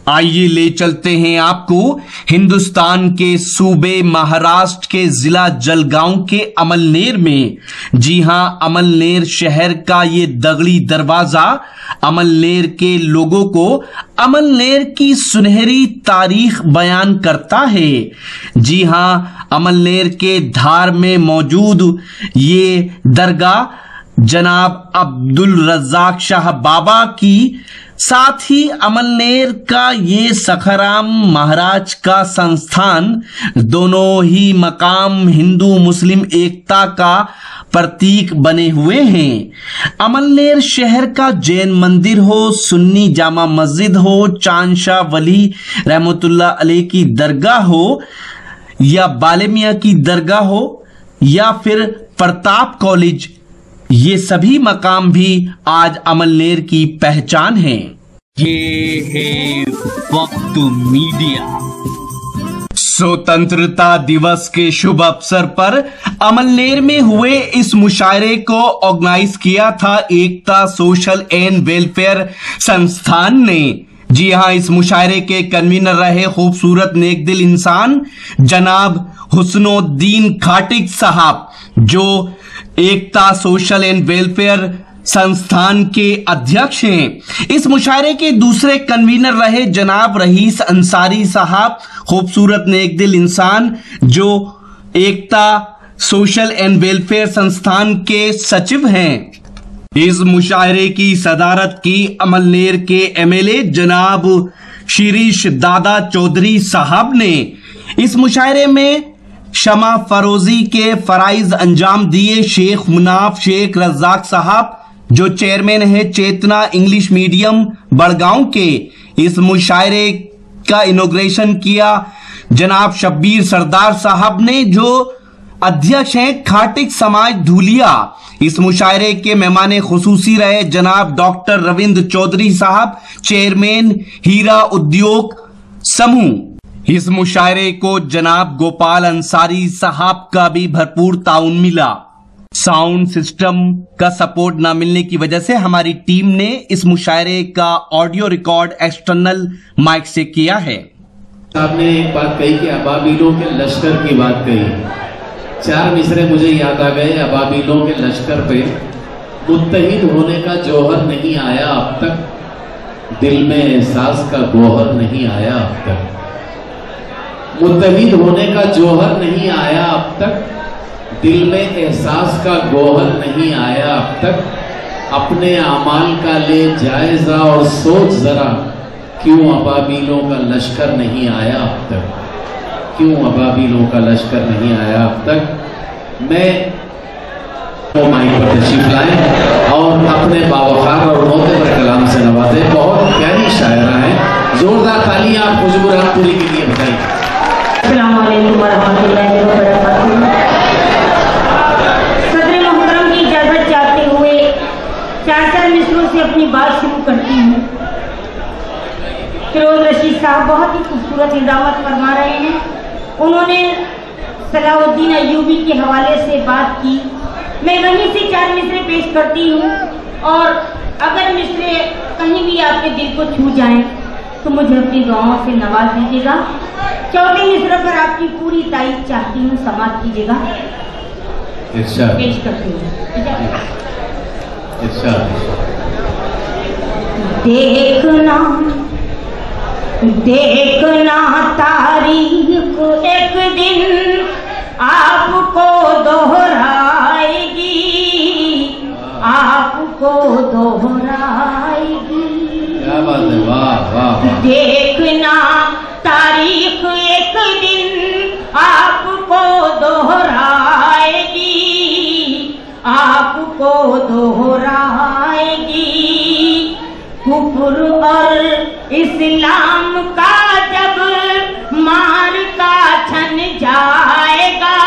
आइए ले चलते हैं आपको हिंदुस्तान के सूबे महाराष्ट्र के जिला जलगांव के अमलनेर में। जी हां, अमलनेर शहर का ये दगड़ी दरवाजा अमलनेर के लोगों को अमलनेर की सुनहरी तारीख बयान करता है। जी हां, अमलनेर के धार में मौजूद ये दरगाह जनाब अब्दुल रज्जाक शाह बाबा की, साथ ही अमलनेर का ये सखाराम महाराज का संस्थान, दोनों ही मकाम हिंदू मुस्लिम एकता का प्रतीक बने हुए हैं। अमलनेर शहर का जैन मंदिर हो, सुन्नी जामा मस्जिद हो, चांद शाह वली रहमतुल्लाह अलैह की दरगाह हो, या बालेमिया की दरगाह हो, या फिर प्रताप कॉलेज, ये सभी मकाम भी आज अमलनेर की पहचान है। ये है वक्त मीडिया। स्वतंत्रता दिवस के शुभ अवसर पर अमलनेर में हुए इस मुशायरे को ऑर्गेनाइज किया था एकता सोशल एंड वेलफेयर संस्थान ने। जी हां, इस मुशायरे के कन्वीनर रहे खूबसूरत नेकदिल इंसान जनाब हुस्नुद्दीन खाटिक साहब, जो एकता सोशल एंड वेलफेयर संस्थान के अध्यक्ष हैं। इस मुशायरे के दूसरे कन्वीनर रहे जनाब रईस अंसारी साहब, खूबसूरत नेकदिल इंसान, जो एकता सोशल एंड वेलफेयर संस्थान के सचिव हैं। इस मुशायरे की सदारत की अमलनेर के एमएलए जनाब शिरीष दादा चौधरी साहब ने। इस मुशायरे में शमा फरोजी के फराइज अंजाम दिए शेख मुनाफ शेख रज्जाक साहब, जो चेयरमैन है चेतना इंग्लिश मीडियम बड़गांव के। इस मुशायरे का इनॉग्रेशन किया जनाब शब्बीर सरदार साहब ने, जो अध्यक्ष हैं खाटिक समाज धूलिया। इस मुशायरे के मेहमान खुसूसी रहे जनाब डॉक्टर रविंद्र चौधरी साहब, चेयरमैन हीरा उद्योग समूह। इस मुशायरे को जनाब गोपाल अंसारी साहब का भी भरपूर ताउन मिला। साउंड सिस्टम का सपोर्ट ना मिलने की वजह से हमारी टीम ने इस मुशायरे का ऑडियो रिकॉर्ड एक्सटर्नल माइक से किया है। आपने एक बात कही कि अबाबिलों के लश्कर की बात कही, चार मिसरे मुझे याद आ गए। अबाबिलों के लश्कर पे मुत्तहिद होने का जौहर नहीं आया अब तक, दिल में एहसास का गोहर नहीं आया अब तक। मुत्तहिद होने का जौहर नहीं आया अब तक, दिल में एहसास का गोहर नहीं आया अब तक। अपने अमाल का ले जायजा और सोच जरा, क्यों अबाबिलों का लश्कर नहीं आया अब तक, क्यों अबाबिलों का लश्कर नहीं आया अब तक। मैं माइक पर तशरीफ लाए और अपने बावखार और मोतबर कलाम से नवाजे। बहुत प्यारी शायरा है, जोरदार तालियां आप खुशबुराहपुरी के लिए बताइए। अस्सलाम वालेकुम वरहमतुल्लाहि वबरकातुहू। सदर मोहतरम की इजाजत चाहते हुए चार मिसरों से अपनी बात शुरू करती हूँ। फिरोज रशीद साहब बहुत ही खूबसूरत निजामत फरमा रहे हैं। उन्होंने सलाहुद्दीन अय्यूबी के हवाले से बात की, मैं वहीं से चार मिसरे पेश करती हूँ, और अगर मिसरे कहीं भी आपके दिल को छू जाएं तो मुझे अपनी दुआओं से नवाज दीजिएगा। चौथे मिसरे पर आपकी पूरी तारीफ चाहती हूँ, समाप्त कीजिएगा। पेश करती हूँ। देखना तारीख एक दिन आपको दोहराएगी, आपको दोहराएगी। क्या बात है, वाह वाह। देखना तारीख एक दिन आपको दोहराएगी, आपको दोहराएगी। कुफ्र और इस्लाम का जब मार का छन जाएगा,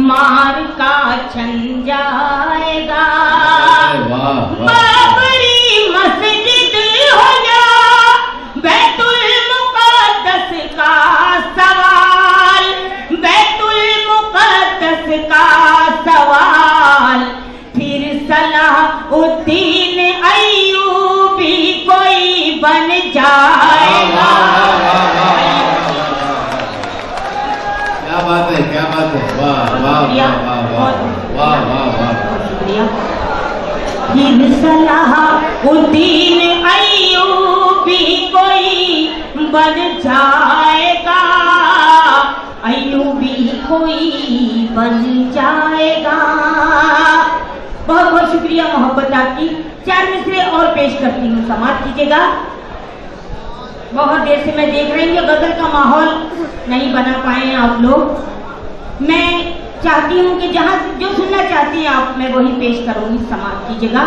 मार का छन जाएगा। बाबरी मस्जिद हो या बैतुल मुक़द्दस का सवाल, बैतुल मुक़द्दस का सवाल, फिर सलाहुद्दीन अय्यूबी कोई बन जा जाएगा। क्या बात है, क्या बात है, वाह वाह वाह वाह वाह वाह वाह वाह। शुक्रिया। फिर सलाहुद्दीन अय्यूबी कोई बन जाएगा, अय्यूबी कोई बन जाएगा। बहुत बहुत शुक्रिया मोहब्बत आपकी। 4 मिसरे और पेश करती हूँ, समाप्त कीजिएगा। बहुत देर से मैं देख रही हूँ गजल का माहौल नहीं बना पाए हैं आप लोग। मैं चाहती हूँ कि जहाँ जो सुनना चाहती हैं आप, मैं वही पेश करूँगी, समाप्त कीजिएगा।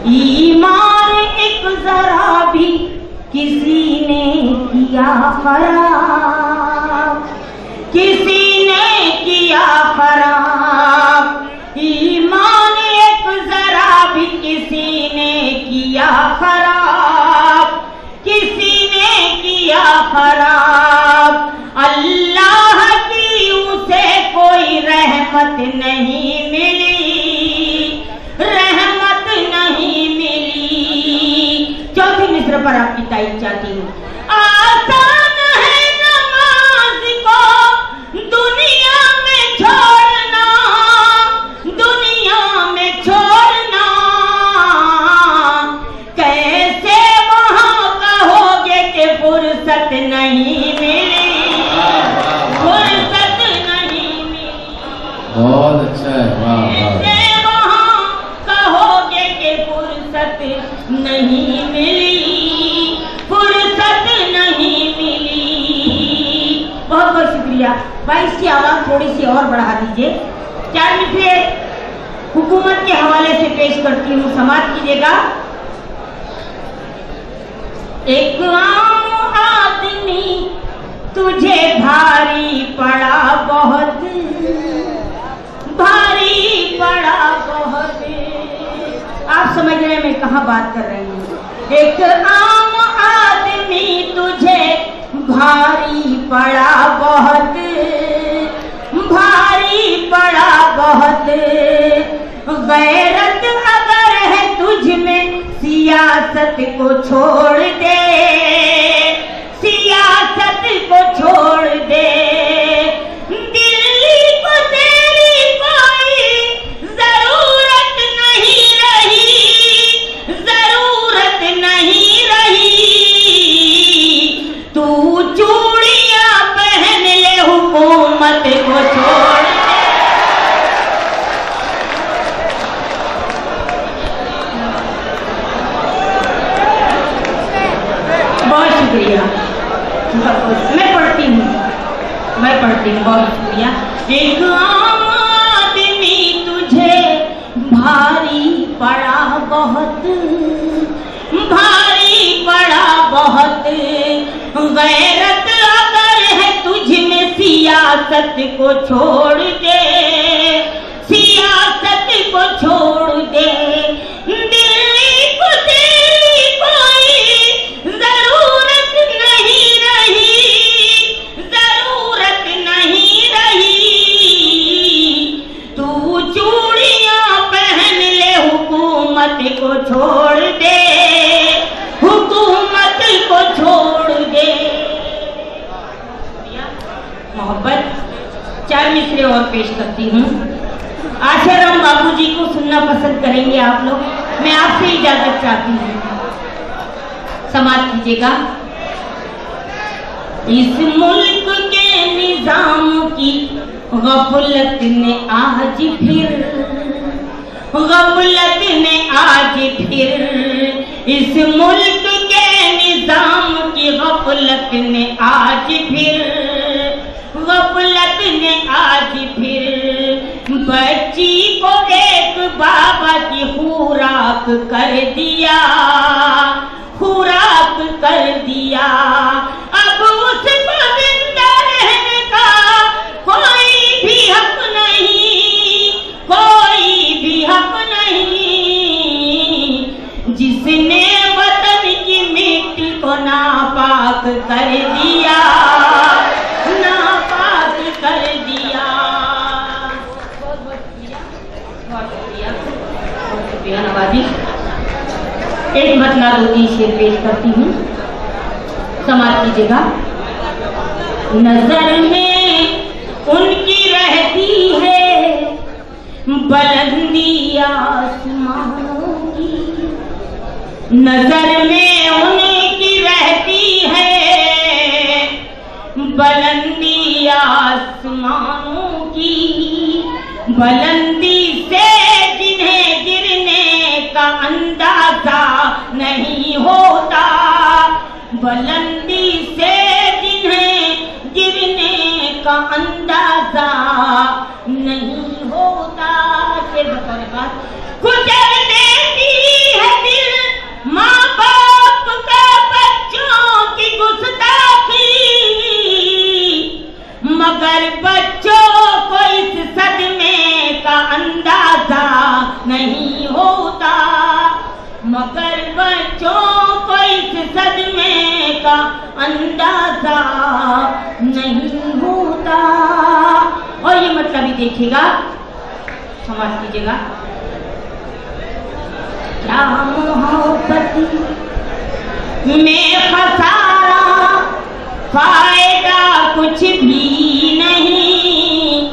ईमान एक जरा भी किसी ने किया खराब, किसी ने किया खराब। ईमान एक जरा भी किसी ने किया खराब, किसी ने किया खराब। अल्लाह की उसे कोई रहमत नहीं मिली, रहमत नहीं मिली। चौथी मिस्र पर आपकी तारीफ चाहती हूँ। आसान है नमाज को दुनिया में छोड़ना, दुनिया में छोड़ना। कैसे वहाँ कहोगे कि फुर्सत नहीं मिली, फुर्सत नहीं मिली। बहुत अच्छा है, वाह वाह। कैसे वहाँ कहोगे कि फुर्सत नहीं मिली, फुर्सत नहीं मिली। बहुत बहुत शुक्रिया भाई। इसकी आवाज थोड़ी सी और बढ़ा दीजिए। 4 मिसरे हुकूमत के हवाले से पेश करती हूँ, समाप्त कीजिएगा। एक आम आदमी तुझे भारी पड़ा बहुत, भारी पड़ा बहुत। आप समझ रहे हैं मैं कहाँ बात कर रही हूँ। एक आम आदमी तुझे भारी पड़ा बहुत, भारी पड़ा बहुत। गैरत अगर है तुझ में सियासत को छोड़ दे, सियासत को छोड़ दे। दिल्ली को तेरी कोई जरूरत नहीं रही, जरूरत नहीं रही। तू चूड़ियां पहन ले हुकूमत को छोड़ दे। बहुत शुक्रिया। मैं पढ़ती हूँ, मैं पढ़ती हूँ। बहुत शुक्रिया। एक आम आदमी तुझे भारी पड़ा बहुत, भारी पड़ा बहुत। गैरत अगर है तुझ में सियासत को छोड़ दे, सियासत को छोड़ दे। दिल्ली को तेरी कोई जरूरत नहीं रही, जरूरत नहीं रही। तू चूड़ियां पहन ले हुकूमत को छोड़ दे, हुकूमत को छोड़ दे। मोहब्बत 4 मिसरे और पेश करती हूँ। आशाराम बाबूजी को सुनना पसंद करेंगे आप लोग। मैं आपसे इजाजत चाहती हूँ, समाप्त कीजिएगा। इस मुल्क के निजाम की गफलत ने आज फिर, गफलत ने आज फिर। इस मुल्क के निजाम की गफलत ने आज फिर, गफलत ने आज फिर। बच्ची को एक बाबा की खुराक कर दिया, खुराक कर दिया। अब उसको जिंदा रहने का कोई भी हक नहीं, कोई भी हक नहीं। जिसने वतन की मिट्टी को नापाक कर दिया, नापाक कर दिया। बहुत शुक्रिया, बहुत शुक्रिया, बहुत शुक्रिया नवाजी। एक मतला 2-3 शेर पेश करती हूँ, समाप्त कीजिएगा। नजर में उनकी रहती है बुलंदी आसमानों की, नजर में उनकी रहती है बुलंदी आसमानों की, बुलंदी से जिन्हें गिरने का अंदाजा नहीं होता, बुलंदी से जिन्हें गिरने का अंदाजा नहीं होता। शेर बताने बाद कुचल देती है दिल माँ बाप का बच्चों की गुस्ताखी, मगर बच्चों को इस सदमे का अंदाजा नहीं होता, मगर बच्चों को इस सदमे का अंदाजा नहीं होता। और ये मतलब ही देखिएगा, समाप्त कीजिएगा। क्या मोहब्बत में खसारा, फायदा कुछ भी नहीं,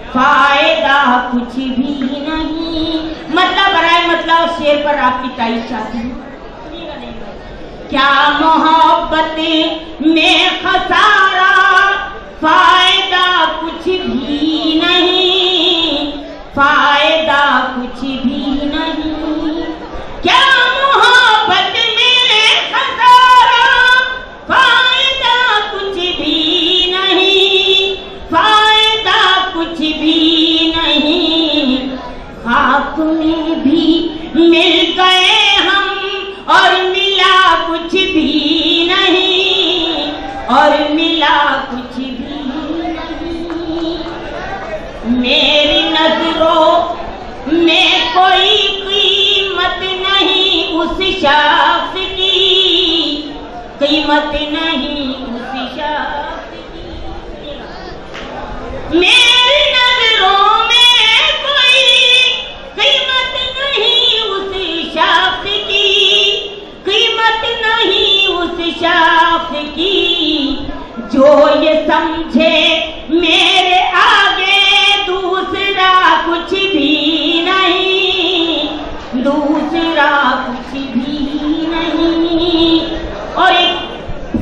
फायदा कुछ भी नहीं। मतलब बराए मतलब शेर पर आपकी तारीफ चाहती हूँ। क्या मोहब्बत में खसारा, फायदा कुछ भी नहीं, फायदा कुछ भी नहीं। क्या मोहब्बत में खसारा, फायदा कुछ भी नहीं, फायदा कुछ भी नहीं। खाक में भी मिल गए हम और मिला कुछ भी नहीं, और मिला कुछ भी नहीं। मेरी नजरों में कोई कीमत नहीं उस शख्स की, कीमत नहीं उस शख्स की। मेरी नजरों में कोई कीमत नहीं उस शख्स की, कीमत नहीं उस शख्स की। जो ये समझे मेरे आगे दूसरा कुछ भी नहीं, दूसरा कुछ भी नहीं। और एक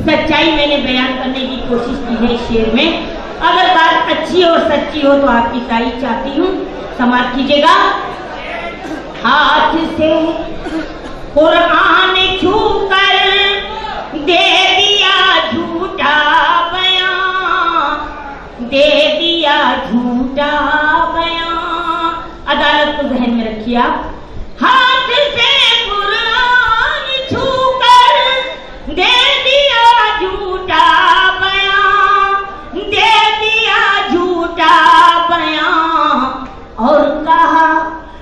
सच्चाई मैंने बयान करने की कोशिश की है इस शेर में। अगर बात अच्छी और सच्ची हो तो आपकी तारीफ चाहती हूँ, समाप्त कीजिएगा। हाथ से कुरान छू कर दे दिया झूठा बयान, दे दिया झूठा बयान। अदालत को जहन में रखिए आप। हाथ से कुरान छू कर दे दिया झूठा बयान, दे दिया झूठा बयान। और कहा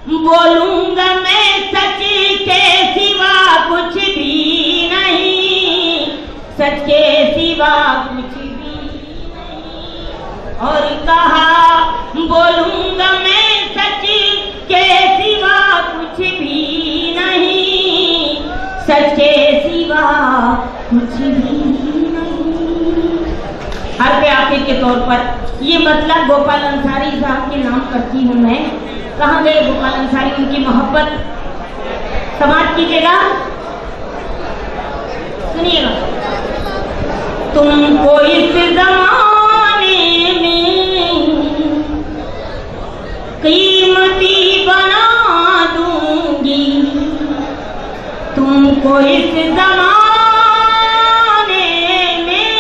बोलूंगा मैं सच के सिवा कुछ भी नहीं, सच के सिवा कुछ भी नहीं। और कहा बोलूंगा मैं सच के सिवा कुछ भी नहीं, सच के सिवा कुछ भी नहीं। हर पे आखिर के तौर पर ये मतलब गोपाल अंसारी साहब के नाम करती हूँ मैं। कहाँ गए गोपाल अंसारी, उनकी मोहब्बत। समाप्त कीजिएगा, सुनिएगा। तुमको इस जमाने में कीमती बना दूंगी, तुमको इस जमाने में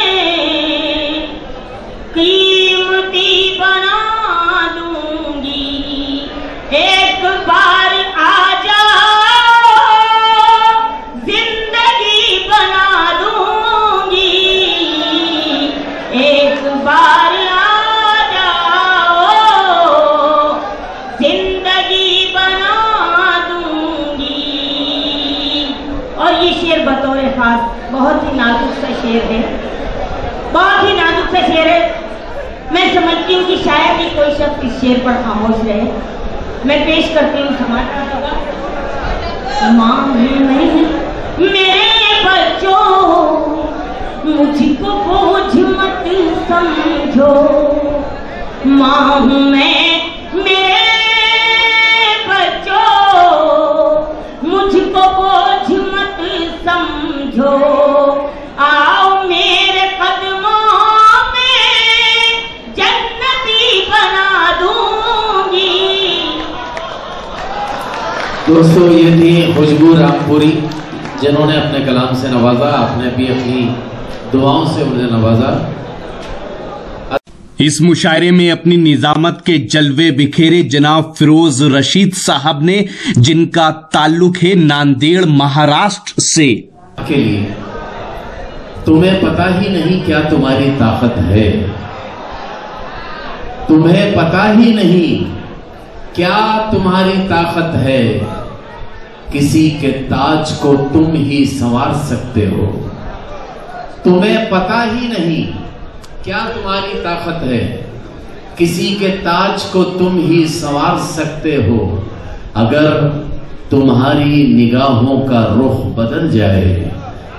कीमती बना दूंगी। एक बार आ जाओ जिंदगी बना दूंगी, एक बार आ जाओ जिंदगी बना दूंगी। और ये शेर बतौर खास बहुत ही नाजुक सा शेर है, बहुत ही नाजुक सा शेर है। मैं समझती हूँ कि शायद ही कोई शख्स इस शेर पर खामोश रहे। मैं पेश करती हूँ, समाज का होगा। माँ हूँ मैं मेरे बच्चों, मुझको बोझ मत समझो। माँ हूँ मैं मेरे बच्चों, मुझको बोझ मत समझो। आओ मेरे कदमों में जन्नती बना दूंगी। दोस्तों, ये थी खुशबू रामपुरी, जिन्होंने अपने कलाम से नवाजा, आपने भी अपनी दुआओं से उन्हें नवाजा। इस मुशायरे में अपनी निजामत के जलवे बिखेरे जनाब फिरोज रशीद साहब ने, जिनका ताल्लुक है नांदेड़ महाराष्ट्र से। के लिए तुम्हें पता ही नहीं क्या तुम्हारी ताकत है, तुम्हें पता ही नहीं क्या तुम्हारी ताकत है। किसी के ताज को तुम ही संवार सकते हो, तुम्हें पता ही नहीं क्या तुम्हारी ताकत है। किसी के ताज को तुम ही संवार सकते हो। अगर तुम्हारी निगाहों का रुख बदल जाए,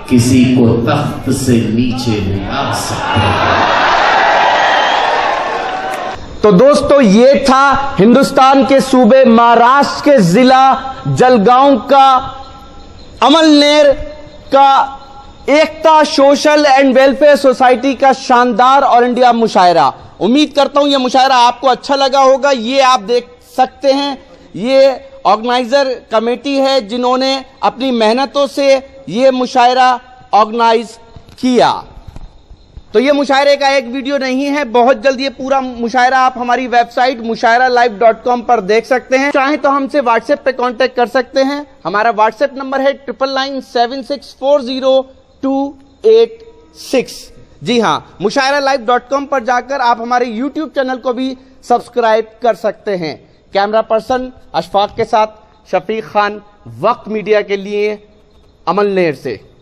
किसी को तख्त से नीचे ला सकते हो। तो दोस्तों, ये था हिंदुस्तान के सूबे महाराष्ट्र के जिला जलगांव का अमलनेर का एकता सोशल एंड वेलफेयर सोसाइटी का शानदार ऑल इंडिया मुशायरा। उम्मीद करता हूं यह मुशायरा आपको अच्छा लगा होगा। ये आप देख सकते हैं, ये ऑर्गेनाइजर कमेटी है जिन्होंने अपनी मेहनतों से ये मुशायरा ऑर्गेनाइज किया। तो ये मुशायरे का एक वीडियो नहीं है, बहुत जल्द ये पूरा मुशायरा आप हमारी वेबसाइट mushairalive.com पर देख सकते हैं। चाहें तो हमसे व्हाट्सएप पे कांटेक्ट कर सकते हैं। हमारा व्हाट्सएप नंबर है 9997640286। जी हां, mushairalive.com पर जाकर आप हमारे यूट्यूब चैनल को भी सब्सक्राइब कर सकते हैं। कैमरा पर्सन अशफाक के साथ शफीक खान, वक्त मीडिया के लिए अमलनेर से।